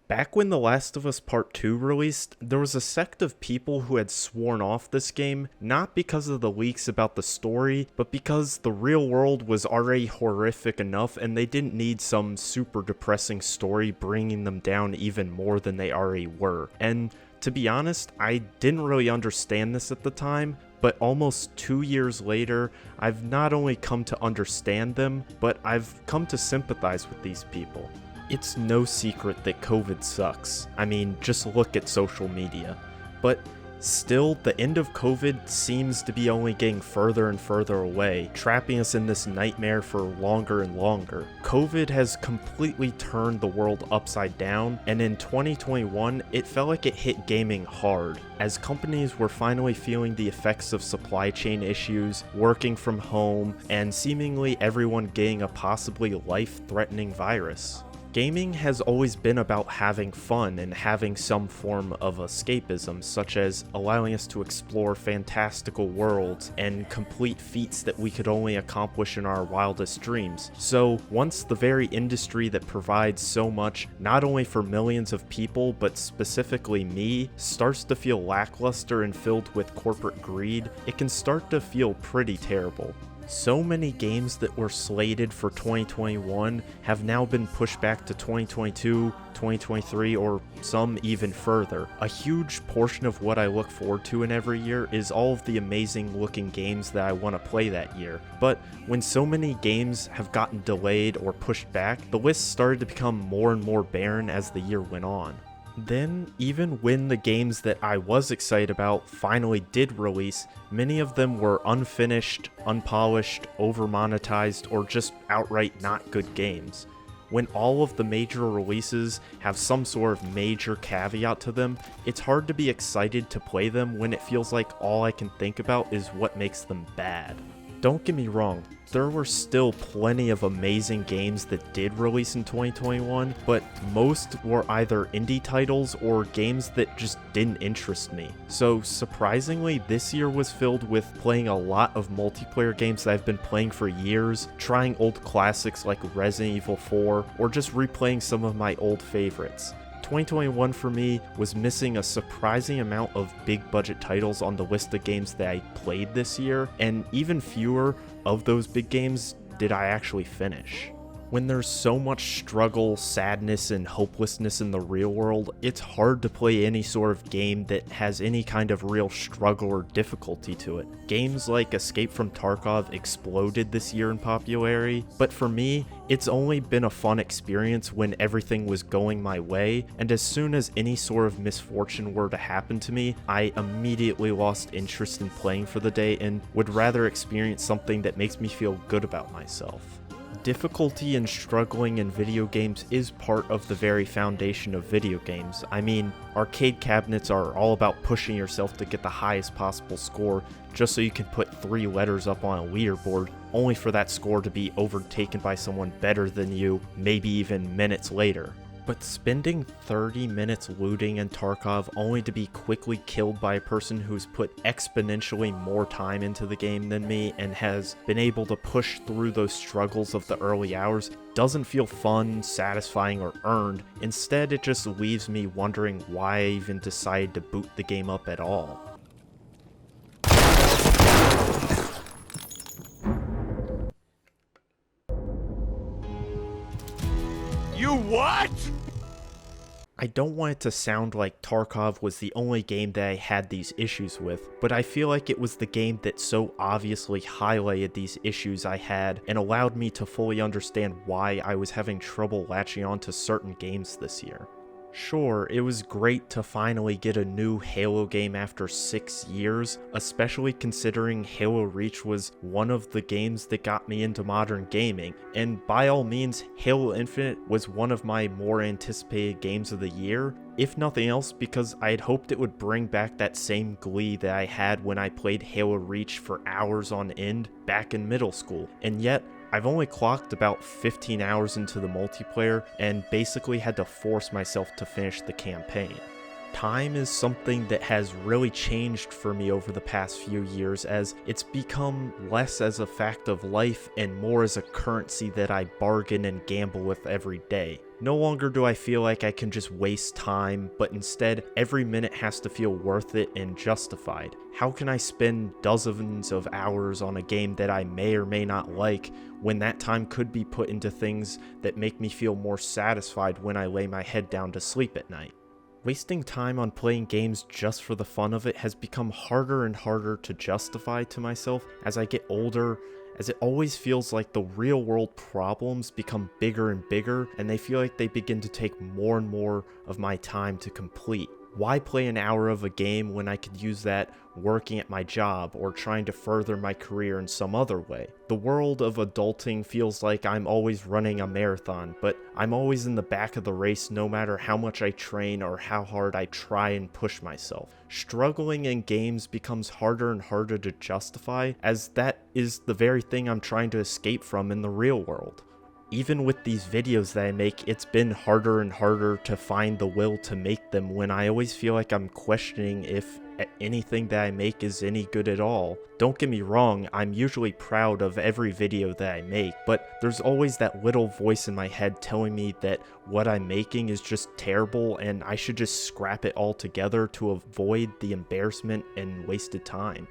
Back when The Last of Us Part 2 released, there was a sect of people who had sworn off this game, not because of the leaks about the story, but because the real world was already horrific enough and they didn't need some super depressing story bringing them down even more than they already were. And to be honest, I didn't really understand this at the time, but almost 2 years later, I've not only come to understand them, but I've come to sympathize with these people. It's no secret that COVID sucks. I mean, just look at social media. But still, the end of COVID seems to be only getting further and further away, trapping us in this nightmare for longer and longer. COVID has completely turned the world upside down, and in 2021, it felt like it hit gaming hard, as companies were finally feeling the effects of supply chain issues, working from home, and seemingly everyone getting a possibly life-threatening virus. Gaming has always been about having fun and having some form of escapism, such as allowing us to explore fantastical worlds and complete feats that we could only accomplish in our wildest dreams. So once the very industry that provides so much, not only for millions of people, but specifically me, starts to feel lackluster and filled with corporate greed, it can start to feel pretty terrible. So many games that were slated for 2021 have now been pushed back to 2022, 2023, or some even further. A huge portion of what I look forward to in every year is all of the amazing looking games that I want to play that year. But when so many games have gotten delayed or pushed back, the list started to become more and more barren as the year went on. Then, even when the games that I was excited about finally did release, many of them were unfinished, unpolished, over-monetized, or just outright not good games. When all of the major releases have some sort of major caveat to them, it's hard to be excited to play them when it feels like all I can think about is what makes them bad. Don't get me wrong, there were still plenty of amazing games that did release in 2021, but most were either indie titles or games that just didn't interest me. So surprisingly, this year was filled with playing a lot of multiplayer games that I've been playing for years, trying old classics like Resident Evil 4, or just replaying some of my old favorites. 2021 for me was missing a surprising amount of big budget titles on the list of games that I played this year, and even fewer of those big games did I actually finish. When there's so much struggle, sadness, and hopelessness in the real world, it's hard to play any sort of game that has any kind of real struggle or difficulty to it. Games like Escape from Tarkov exploded this year in popularity, but for me, it's only been a fun experience when everything was going my way, and as soon as any sort of misfortune were to happen to me, I immediately lost interest in playing for the day and would rather experience something that makes me feel good about myself. Difficulty and struggling in video games is part of the very foundation of video games. I mean, arcade cabinets are all about pushing yourself to get the highest possible score just so you can put 3 letters up on a leaderboard, only for that score to be overtaken by someone better than you, maybe even minutes later. But spending 30 minutes looting in Tarkov only to be quickly killed by a person who's put exponentially more time into the game than me and has been able to push through those struggles of the early hours doesn't feel fun, satisfying, or earned. Instead, it just leaves me wondering why I even decided to boot the game up at all. You what? I don't want it to sound like Tarkov was the only game that I had these issues with, but I feel like it was the game that so obviously highlighted these issues I had and allowed me to fully understand why I was having trouble latching on to certain games this year. Sure, it was great to finally get a new Halo game after 6 years, especially considering Halo Reach was one of the games that got me into modern gaming, and by all means, Halo Infinite was one of my more anticipated games of the year, if nothing else because I had hoped it would bring back that same glee that I had when I played Halo Reach for hours on end back in middle school, and yet, I've only clocked about 15 hours into the multiplayer and basically had to force myself to finish the campaign. Time is something that has really changed for me over the past few years as it's become less as a fact of life and more as a currency that I bargain and gamble with every day. No longer do I feel like I can just waste time, but instead every minute has to feel worth it and justified. How can I spend dozens of hours on a game that I may or may not like when that time could be put into things that make me feel more satisfied when I lay my head down to sleep at night? Wasting time on playing games just for the fun of it has become harder and harder to justify to myself as I get older, as it always feels like the real world problems become bigger and bigger, and they feel like they begin to take more and more of my time to complete. Why play an hour of a game when I could use that working at my job or trying to further my career in some other way? The world of adulting feels like I'm always running a marathon, but I'm always in the back of the race no matter how much I train or how hard I try and push myself. Struggling in games becomes harder and harder to justify, as that is the very thing I'm trying to escape from in the real world. Even with these videos that I make, it's been harder and harder to find the will to make them when I always feel like I'm questioning if anything that I make is any good at all. Don't get me wrong, I'm usually proud of every video that I make, but there's always that little voice in my head telling me that what I'm making is just terrible and I should just scrap it all together to avoid the embarrassment and wasted time.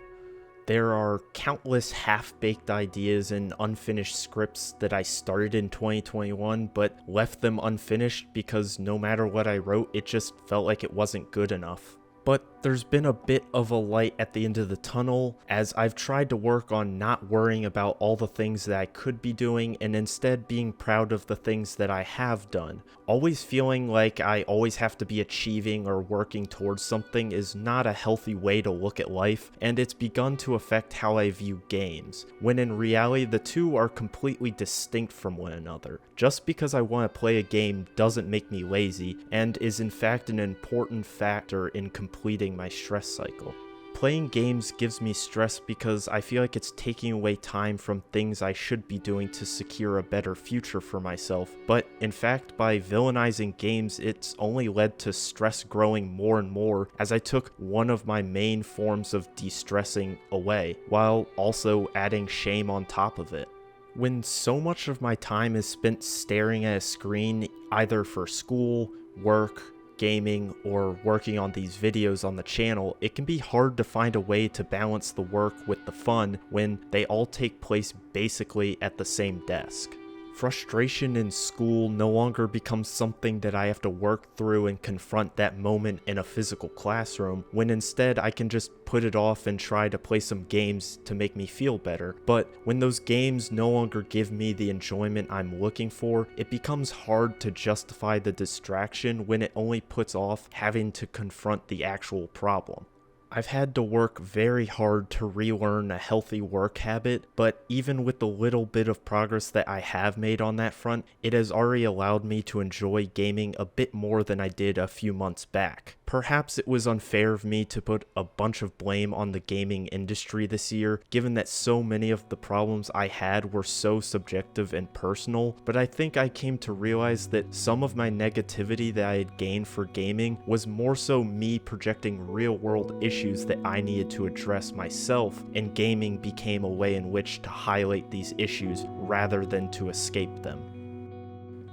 There are countless half-baked ideas and unfinished scripts that I started in 2021 but left them unfinished because no matter what I wrote, it just felt like it wasn't good enough. But there's been a bit of a light at the end of the tunnel as I've tried to work on not worrying about all the things that I could be doing and instead being proud of the things that I have done. Always feeling like I always have to be achieving or working towards something is not a healthy way to look at life, and it's begun to affect how I view games, when in reality the two are completely distinct from one another. Just because I want to play a game doesn't make me lazy, and is in fact an important factor in completing my stress cycle. Playing games gives me stress because I feel like it's taking away time from things I should be doing to secure a better future for myself, but in fact by villainizing games it's only led to stress growing more and more as I took one of my main forms of de-stressing away, while also adding shame on top of it. When so much of my time is spent staring at a screen either for school, work, gaming, or working on these videos on the channel, it can be hard to find a way to balance the work with the fun when they all take place basically at the same desk. Frustration in school no longer becomes something that I have to work through and confront that moment in a physical classroom, when instead I can just put it off and try to play some games to make me feel better. But when those games no longer give me the enjoyment I'm looking for, it becomes hard to justify the distraction when it only puts off having to confront the actual problem. I've had to work very hard to relearn a healthy work habit, but even with the little bit of progress that I have made on that front, it has already allowed me to enjoy gaming a bit more than I did a few months back. Perhaps it was unfair of me to put a bunch of blame on the gaming industry this year, given that so many of the problems I had were so subjective and personal, but I think I came to realize that some of my negativity that I had gained for gaming was more so me projecting real-world issues that I needed to address myself, and gaming became a way in which to highlight these issues rather than to escape them.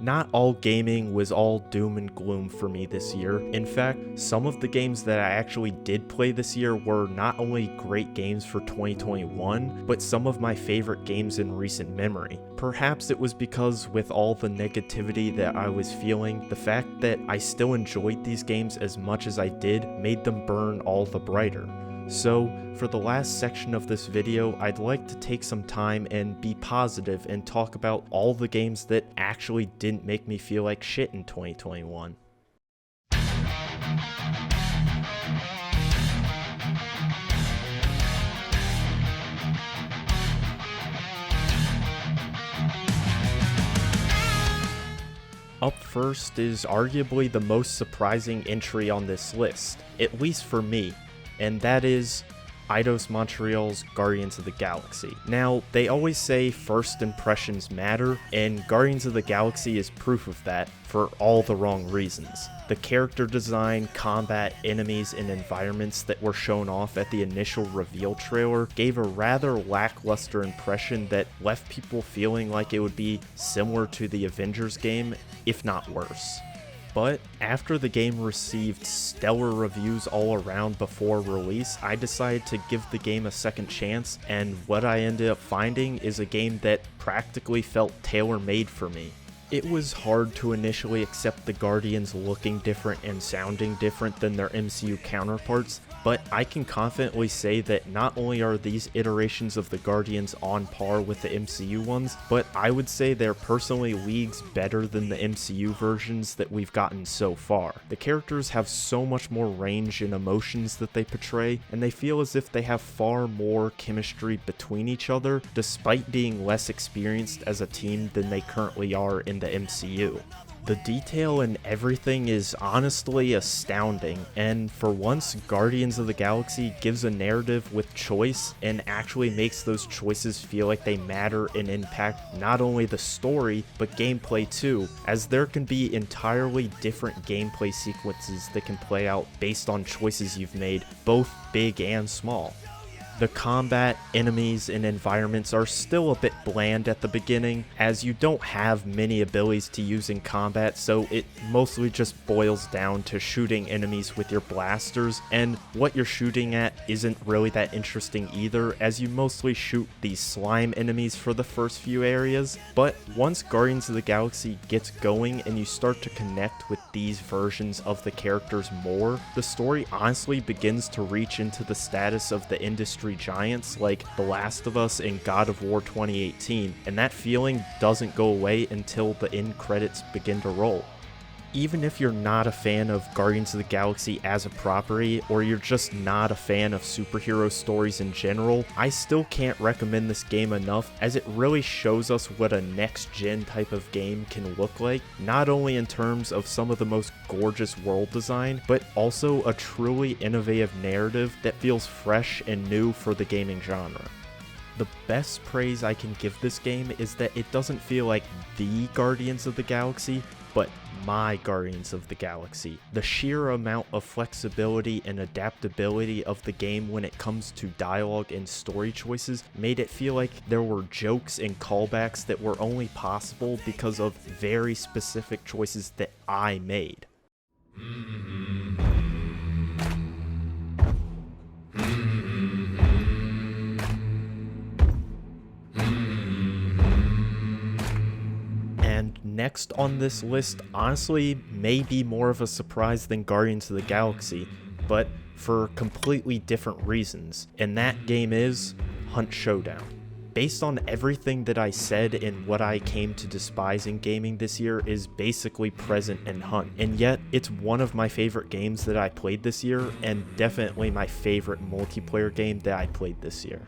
Not all gaming was all doom and gloom for me this year. In fact, some of the games that I actually did play this year were not only great games for 2021, but some of my favorite games in recent memory. Perhaps it was because with all the negativity that I was feeling, the fact that I still enjoyed these games as much as I did made them burn all the brighter. So, for the last section of this video, I'd like to take some time and be positive and talk about all the games that actually didn't make me feel like shit in 2021. Up first is arguably the most surprising entry on this list, at least for me, and that is Eidos Montreal's Guardians of the Galaxy. Now, they always say first impressions matter, and Guardians of the Galaxy is proof of that for all the wrong reasons. The character design, combat, enemies, and environments that were shown off at the initial reveal trailer gave a rather lackluster impression that left people feeling like it would be similar to the Avengers game, if not worse. But after the game received stellar reviews all around before release, I decided to give the game a second chance, and what I ended up finding is a game that practically felt tailor-made for me. It was hard to initially accept the Guardians looking different and sounding different than their MCU counterparts, but I can confidently say that not only are these iterations of the Guardians on par with the MCU ones, but I would say they're personally leagues better than the MCU versions that we've gotten so far. The characters have so much more range and emotions that they portray, and they feel as if they have far more chemistry between each other, despite being less experienced as a team than they currently are in the MCU. The detail in everything is honestly astounding, and for once, Guardians of the Galaxy gives a narrative with choice and actually makes those choices feel like they matter and impact not only the story, but gameplay too, as there can be entirely different gameplay sequences that can play out based on choices you've made, both big and small. The combat, enemies, and environments are still a bit bland at the beginning, as you don't have many abilities to use in combat, so it mostly just boils down to shooting enemies with your blasters, and what you're shooting at isn't really that interesting either, as you mostly shoot these slime enemies for the first few areas. But once Guardians of the Galaxy gets going and you start to connect with these versions of the characters more, the story honestly begins to reach into the status of the industry giants like The Last of Us and God of War 2018, and that feeling doesn't go away until the end credits begin to roll. Even if you're not a fan of Guardians of the Galaxy as a property, or you're just not a fan of superhero stories in general, I still can't recommend this game enough, as it really shows us what a next-gen type of game can look like, not only in terms of some of the most gorgeous world design, but also a truly innovative narrative that feels fresh and new for the gaming genre. The best praise I can give this game is that it doesn't feel like the Guardians of the Galaxy, but my Guardians of the Galaxy. The sheer amount of flexibility and adaptability of the game when it comes to dialogue and story choices made it feel like there were jokes and callbacks that were only possible because of very specific choices that I made. And next on this list, honestly, may be more of a surprise than Guardians of the Galaxy, but for completely different reasons, and that game is Hunt Showdown. Based on everything that I said and what I came to despise in gaming this year is basically present in Hunt, and yet it's one of my favorite games that I played this year, and definitely my favorite multiplayer game that I played this year.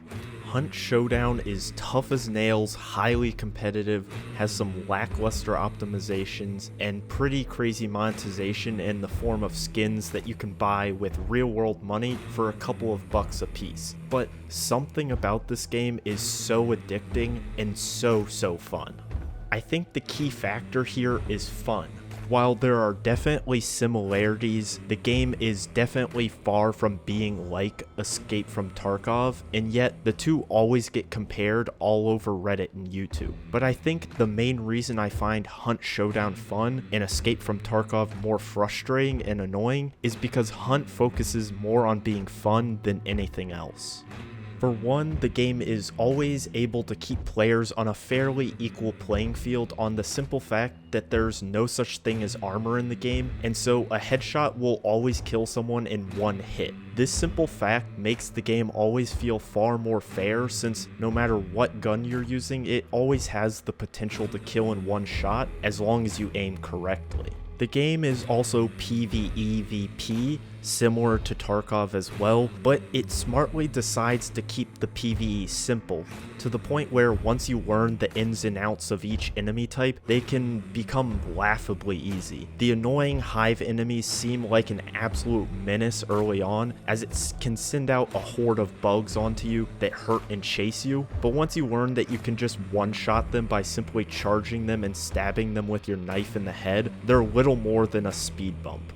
Hunt Showdown is tough as nails, highly competitive, has some lackluster optimizations, and pretty crazy monetization in the form of skins that you can buy with real-world money for a couple of bucks a piece. But something about this game is so addicting and so fun. I think the key factor here is fun. While there are definitely similarities, the game is definitely far from being like Escape from Tarkov, and yet the two always get compared all over Reddit and YouTube. But I think the main reason I find Hunt Showdown fun and Escape from Tarkov more frustrating and annoying is because Hunt focuses more on being fun than anything else. For one, the game is always able to keep players on a fairly equal playing field on the simple fact that there's no such thing as armor in the game, and so a headshot will always kill someone in one hit. This simple fact makes the game always feel far more fair, since no matter what gun you're using, it always has the potential to kill in one shot as long as you aim correctly. The game is also PvEVP, similar to Tarkov as well, but it smartly decides to keep the PvE simple, to the point where once you learn the ins and outs of each enemy type, they can become laughably easy. The annoying hive enemies seem like an absolute menace early on, as it can send out a horde of bugs onto you that hurt and chase you, but once you learn that you can just one-shot them by simply charging them and stabbing them with your knife in the head, they're little more than a speed bump.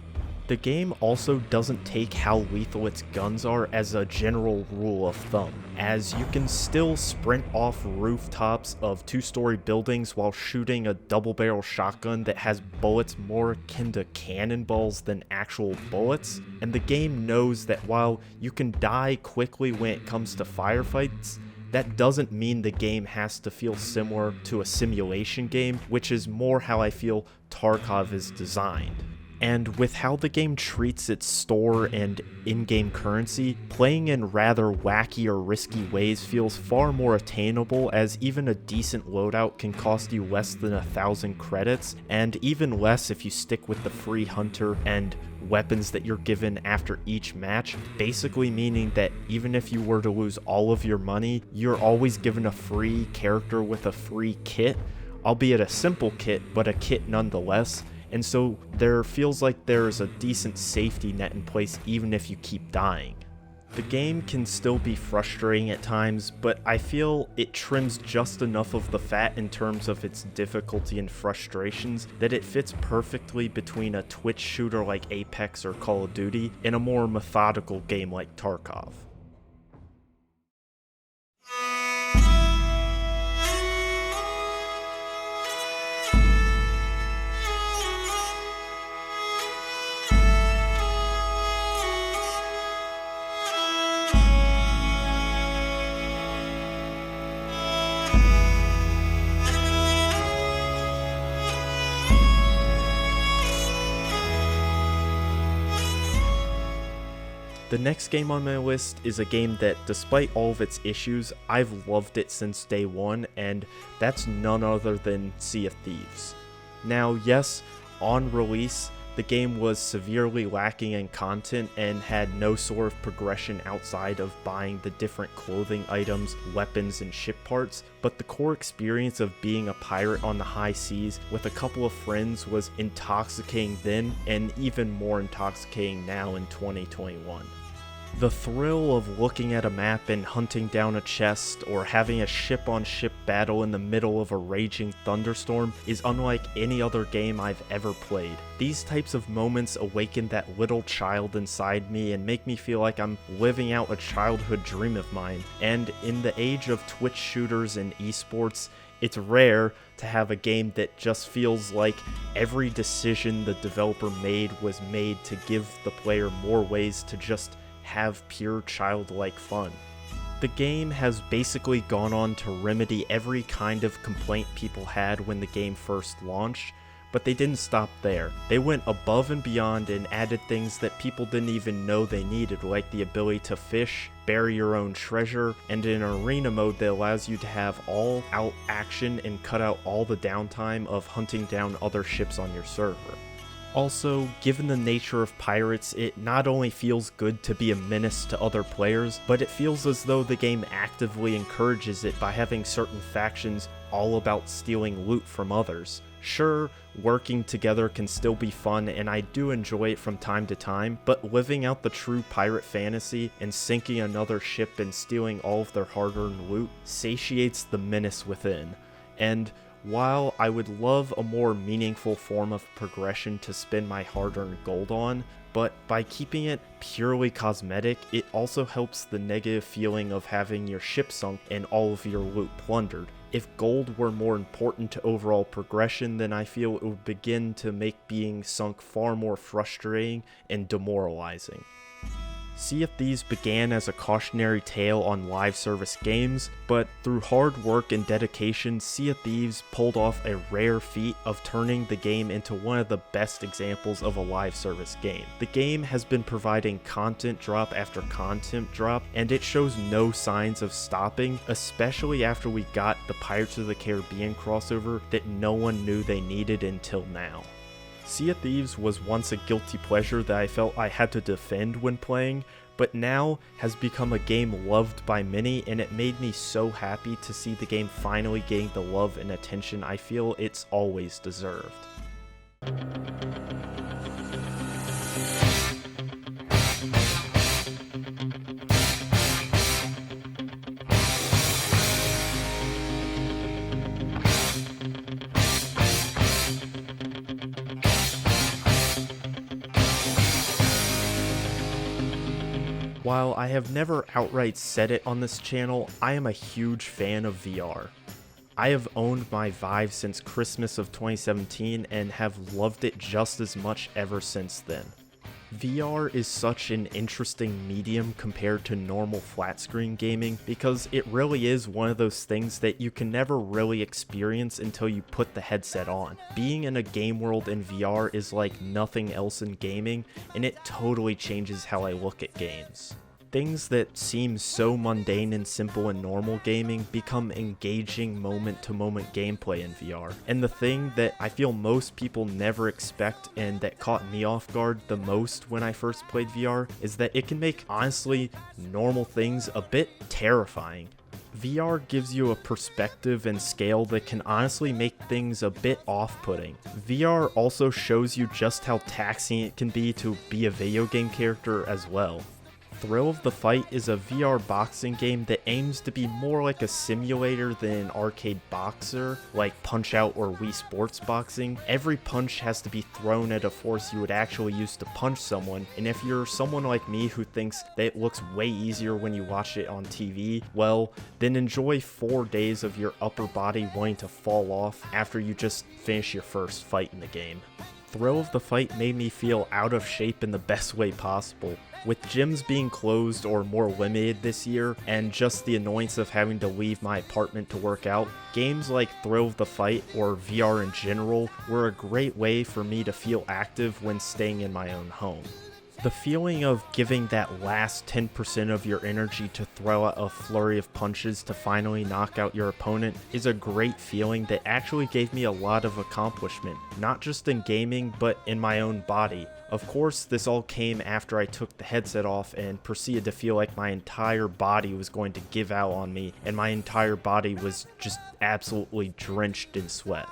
The game also doesn't take how lethal its guns are as a general rule of thumb, as you can still sprint off rooftops of 2-story buildings while shooting a double-barrel shotgun that has bullets more akin to cannonballs than actual bullets, and the game knows that while you can die quickly when it comes to firefights, that doesn't mean the game has to feel similar to a simulation game, which is more how I feel Tarkov is designed. And with how the game treats its store and in-game currency, playing in rather wacky or risky ways feels far more attainable, as even a decent loadout can cost you less than 1,000 credits, and even less if you stick with the free hunter and weapons that you're given after each match, basically meaning that even if you were to lose all of your money, you're always given a free character with a free kit, albeit a simple kit, but a kit nonetheless. And so there feels like there's a decent safety net in place even if you keep dying. The game can still be frustrating at times, but I feel it trims just enough of the fat in terms of its difficulty and frustrations that it fits perfectly between a twitch shooter like Apex or Call of Duty and a more methodical game like Tarkov. The next game on my list is a game that, despite all of its issues, I've loved it since day one, and that's none other than Sea of Thieves. Now, yes, on release, the game was severely lacking in content and had no sort of progression outside of buying the different clothing items, weapons, and ship parts, but the core experience of being a pirate on the high seas with a couple of friends was intoxicating then, and even more intoxicating now in 2021. The thrill of looking at a map and hunting down a chest, or having a ship-on-ship battle in the middle of a raging thunderstorm, is unlike any other game I've ever played. These types of moments awaken that little child inside me and make me feel like I'm living out a childhood dream of mine, and in the age of Twitch shooters and esports, it's rare to have a game that just feels like every decision the developer made was made to give the player more ways to just have pure childlike fun. The game has basically gone on to remedy every kind of complaint people had when the game first launched, but they didn't stop there. They went above and beyond and added things that people didn't even know they needed, like the ability to fish, bury your own treasure, and an arena mode that allows you to have all-out action and cut out all the downtime of hunting down other ships on your server. Also, given the nature of pirates, it not only feels good to be a menace to other players, but it feels as though the game actively encourages it by having certain factions all about stealing loot from others. Sure, working together can still be fun, and I do enjoy it from time to time, but living out the true pirate fantasy and sinking another ship and stealing all of their hard-earned loot satiates the menace within. And while I would love a more meaningful form of progression to spend my hard-earned gold on, but by keeping it purely cosmetic, it also helps the negative feeling of having your ship sunk and all of your loot plundered. If gold were more important to overall progression, then I feel it would begin to make being sunk far more frustrating and demoralizing. Sea of Thieves began as a cautionary tale on live service games, but through hard work and dedication, Sea of Thieves pulled off a rare feat of turning the game into one of the best examples of a live service game. The game has been providing content drop after content drop, and it shows no signs of stopping, especially after we got the Pirates of the Caribbean crossover that no one knew they needed until now. Sea of Thieves was once a guilty pleasure that I felt I had to defend when playing, but now has become a game loved by many, and it made me so happy to see the game finally getting the love and attention I feel it's always deserved. While I have never outright said it on this channel, I am a huge fan of VR. I have owned my Vive since Christmas of 2017 and have loved it just as much ever since then. VR is such an interesting medium compared to normal flat screen gaming because it really is one of those things that you can never really experience until you put the headset on. Being in a game world in VR is like nothing else in gaming, and it totally changes how I look at games. Things that seem so mundane and simple in normal gaming become engaging moment-to-moment gameplay in VR. And the thing that I feel most people never expect and that caught me off guard the most when I first played VR is that it can make honestly normal things a bit terrifying. VR gives you a perspective and scale that can honestly make things a bit off-putting. VR also shows you just how taxing it can be to be a video game character as well. Thrill of the Fight is a VR boxing game that aims to be more like a simulator than an arcade boxer, like Punch-Out or Wii Sports Boxing. Every punch has to be thrown at a force you would actually use to punch someone, and if you're someone like me who thinks that it looks way easier when you watch it on TV, well, then enjoy 4 days of your upper body wanting to fall off after you just finish your first fight in the game. Thrill of the Fight made me feel out of shape in the best way possible. With gyms being closed or more limited this year, and just the annoyance of having to leave my apartment to work out, games like Thrill of the Fight or VR in general were a great way for me to feel active when staying in my own home. The feeling of giving that last 10% of your energy to throw out a flurry of punches to finally knock out your opponent is a great feeling that actually gave me a lot of accomplishment, not just in gaming, but in my own body. Of course, this all came after I took the headset off and proceeded to feel like my entire body was going to give out on me, and my entire body was just absolutely drenched in sweat.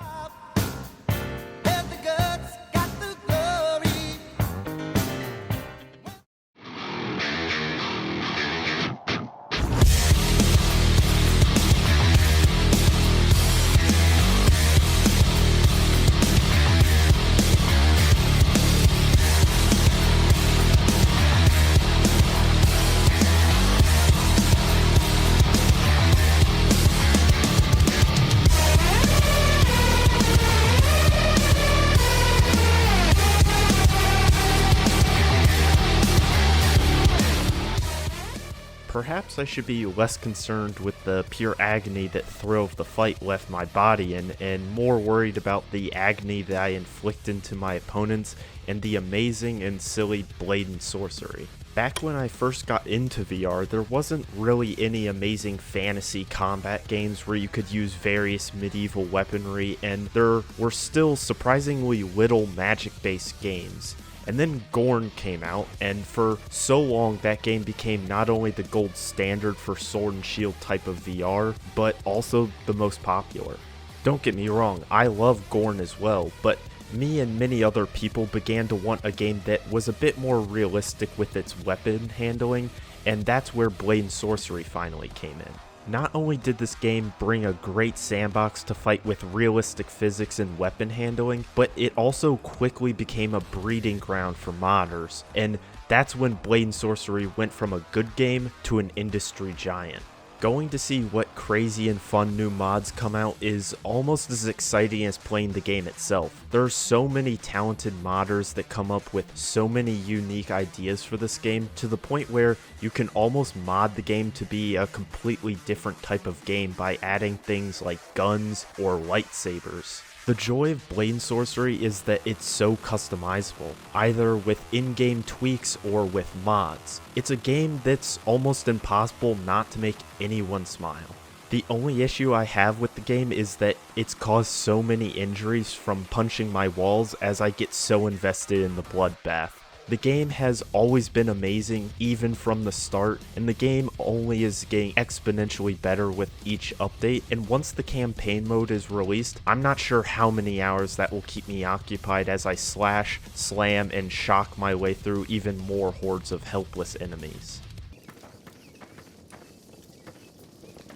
Perhaps I should be less concerned with the pure agony that Thrill of the Fight left my body in, and more worried about the agony that I inflict into my opponents and the amazing and silly blade and sorcery. Back when I first got into VR, there wasn't really any amazing fantasy combat games where you could use various medieval weaponry, and there were still surprisingly little magic-based games. And then Gorn came out, and for so long that game became not only the gold standard for sword and shield type of VR, but also the most popular. Don't get me wrong, I love Gorn as well, but me and many other people began to want a game that was a bit more realistic with its weapon handling, and that's where Blade and Sorcery finally came in. Not only did this game bring a great sandbox to fight with realistic physics and weapon handling, but it also quickly became a breeding ground for modders, and that's when Blade and Sorcery went from a good game to an industry giant. Going to see what crazy and fun new mods come out is almost as exciting as playing the game itself. There are so many talented modders that come up with so many unique ideas for this game, to the point where you can almost mod the game to be a completely different type of game by adding things like guns or lightsabers. The joy of Blade and Sorcery is that it's so customizable, either with in-game tweaks or with mods. It's a game that's almost impossible not to make anyone smile. The only issue I have with the game is that it's caused so many injuries from punching my walls as I get so invested in the bloodbath. The game has always been amazing, even from the start, and the game only is getting exponentially better with each update, and once the campaign mode is released, I'm not sure how many hours that will keep me occupied as I slash, slam, and shock my way through even more hordes of helpless enemies.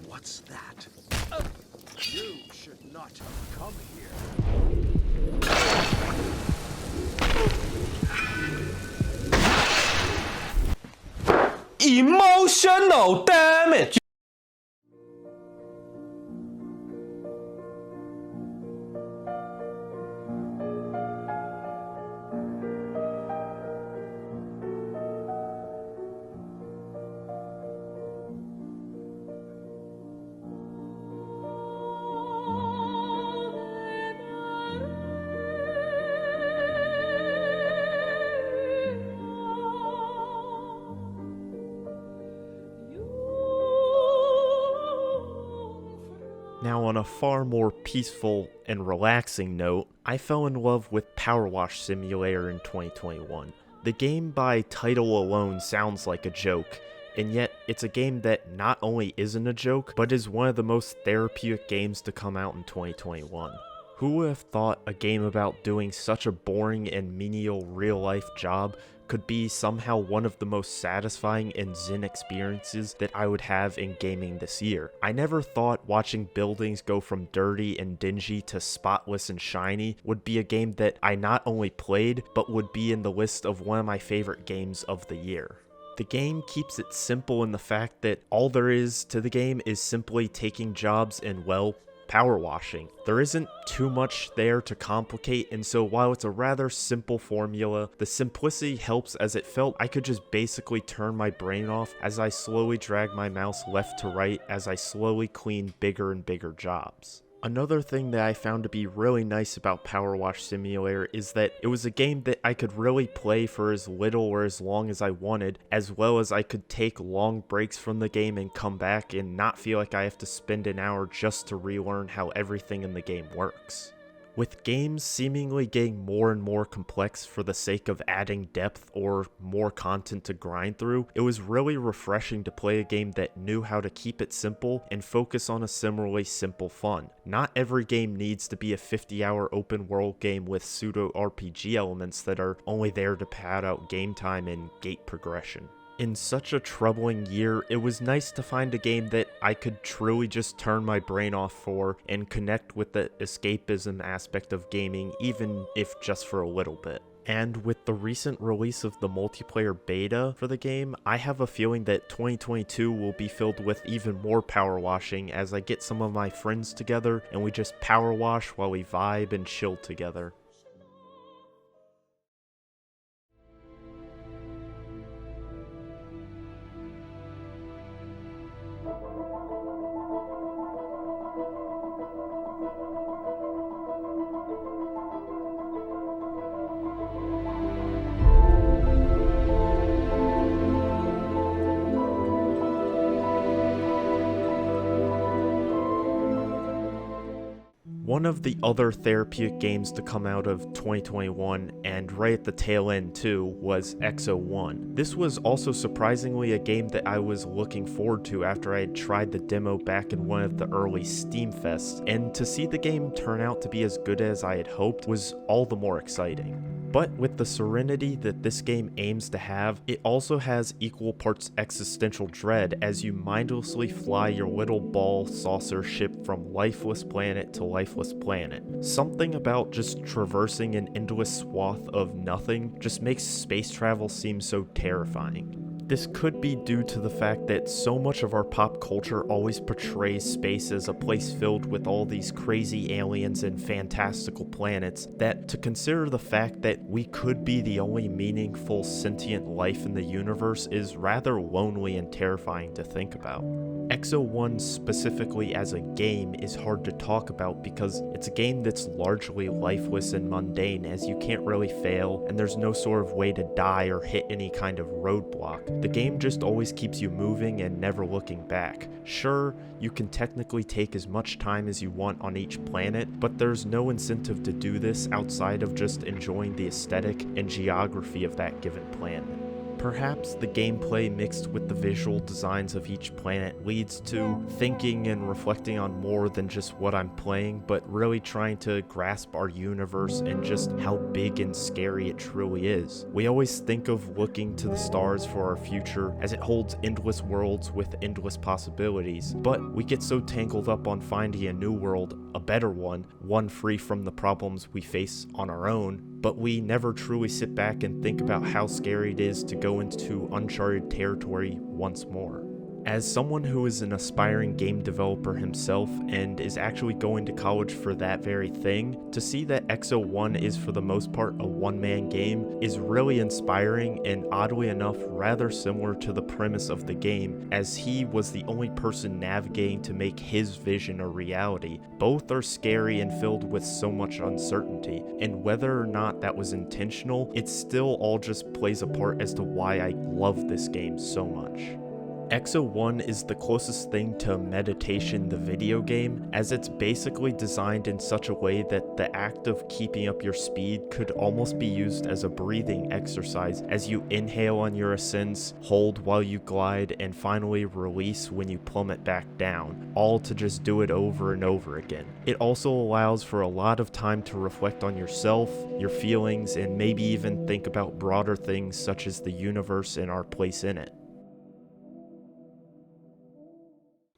What's that? You should not have come here. Emotional damage. Now, on a far more peaceful and relaxing note, I fell in love with Power Wash Simulator in 2021. The game by title alone sounds like a joke, and yet it's a game that not only isn't a joke, but is one of the most therapeutic games to come out in 2021. Who would have thought a game about doing such a boring and menial real-life job could be somehow one of the most satisfying and zen experiences that I would have in gaming this year. I never thought watching buildings go from dirty and dingy to spotless and shiny would be a game that I not only played, but would be in the list of one of my favorite games of the year. The game keeps it simple in the fact that all there is to the game is simply taking jobs and, well, power washing. There isn't too much there to complicate, and so while it's a rather simple formula, the simplicity helps as it felt I could just basically turn my brain off as I slowly drag my mouse left to right as I slowly clean bigger and bigger jobs. Another thing that I found to be really nice about Power Wash Simulator is that it was a game that I could really play for as little or as long as I wanted, as well as I could take long breaks from the game and come back and not feel like I have to spend an hour just to relearn how everything in the game works. With games seemingly getting more and more complex for the sake of adding depth or more content to grind through, it was really refreshing to play a game that knew how to keep it simple and focus on a similarly simple fun. Not every game needs to be a 50-hour open world game with pseudo RPG elements that are only there to pad out game time and gate progression. In such a troubling year, it was nice to find a game that I could truly just turn my brain off for and connect with the escapism aspect of gaming, even if just for a little bit. And with the recent release of the multiplayer beta for the game, I have a feeling that 2022 will be filled with even more power washing as I get some of my friends together and we just power wash while we vibe and chill together. One of the other therapeutic games to come out of 2021, and right at the tail end too, was XO1. This was also surprisingly a game that I was looking forward to after I had tried the demo back in one of the early Steam Fests, and to see the game turn out to be as good as I had hoped was all the more exciting. But with the serenity that this game aims to have, it also has equal parts existential dread as you mindlessly fly your little ball saucer ship from lifeless planet to lifeless planet. Something about just traversing an endless swath of nothing just makes space travel seem so terrifying. This could be due to the fact that so much of our pop culture always portrays space as a place filled with all these crazy aliens and fantastical planets, that to consider the fact that we could be the only meaningful sentient life in the universe is rather lonely and terrifying to think about. XO1 specifically as a game is hard to talk about because it's a game that's largely lifeless and mundane as you can't really fail and there's no sort of way to die or hit any kind of roadblock. The game just always keeps you moving and never looking back. Sure, you can technically take as much time as you want on each planet, but there's no incentive to do this outside of just enjoying the aesthetic and geography of that given planet. Perhaps the gameplay mixed with the visual designs of each planet leads to thinking and reflecting on more than just what I'm playing, but really trying to grasp our universe and just how big and scary it truly is. We always think of looking to the stars for our future as it holds endless worlds with endless possibilities, but we get so tangled up on finding a new world, a better one free from the problems we face on our own, but we never truly sit back and think about how scary it is to go into uncharted territory once more. As someone who is an aspiring game developer himself and is actually going to college for that very thing, to see that X01 is for the most part a one-man game is really inspiring and oddly enough rather similar to the premise of the game, as he was the only person navigating to make his vision a reality. Both are scary and filled with so much uncertainty, and whether or not that was intentional, it still all just plays a part as to why I love this game so much. X01 is the closest thing to meditation the video game, as it's basically designed in such a way that the act of keeping up your speed could almost be used as a breathing exercise as you inhale on your ascents, hold while you glide, and finally release when you plummet back down, all to just do it over and over again. It also allows for a lot of time to reflect on yourself, your feelings, and maybe even think about broader things such as the universe and our place in it.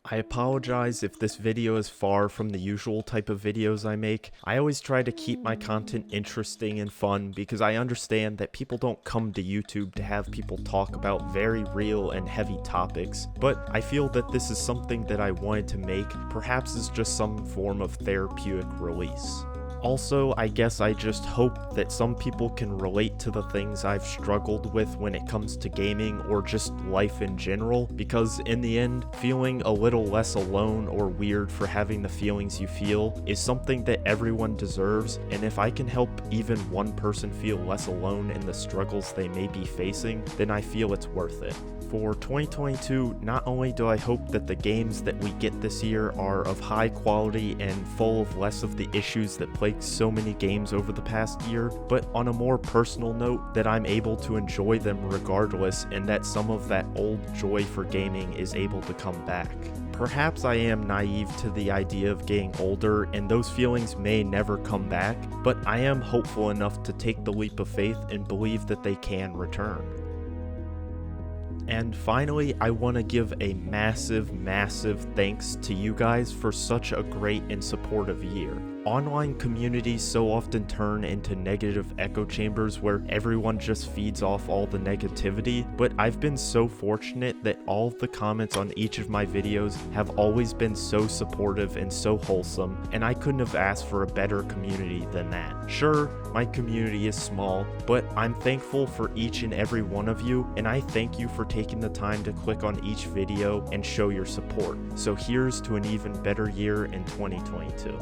I apologize if this video is far from the usual type of videos I make. I always try to keep my content interesting and fun because I understand that people don't come to YouTube to have people talk about very real and heavy topics, but I feel that this is something that I wanted to make, perhaps as just some form of therapeutic release. Also, I guess I just hope that some people can relate to the things I've struggled with when it comes to gaming or just life in general, because in the end, feeling a little less alone or weird for having the feelings you feel is something that everyone deserves, and if I can help even one person feel less alone in the struggles they may be facing, then I feel it's worth it. For 2022, not only do I hope that the games that we get this year are of high quality and full of less of the issues that plagued so many games over the past year, but on a more personal note, that I'm able to enjoy them regardless and that some of that old joy for gaming is able to come back. Perhaps I am naive to the idea of getting older and those feelings may never come back, but I am hopeful enough to take the leap of faith and believe that they can return. And finally, I want to give a massive thanks to you guys for such a great and supportive year. Online communities so often turn into negative echo chambers where everyone just feeds off all the negativity, but I've been so fortunate that all of the comments on each of my videos have always been so supportive and so wholesome, and I couldn't have asked for a better community than that. Sure, my community is small, but I'm thankful for each and every one of you, and I thank you for taking the time to click on each video and show your support. So here's to an even better year in 2022.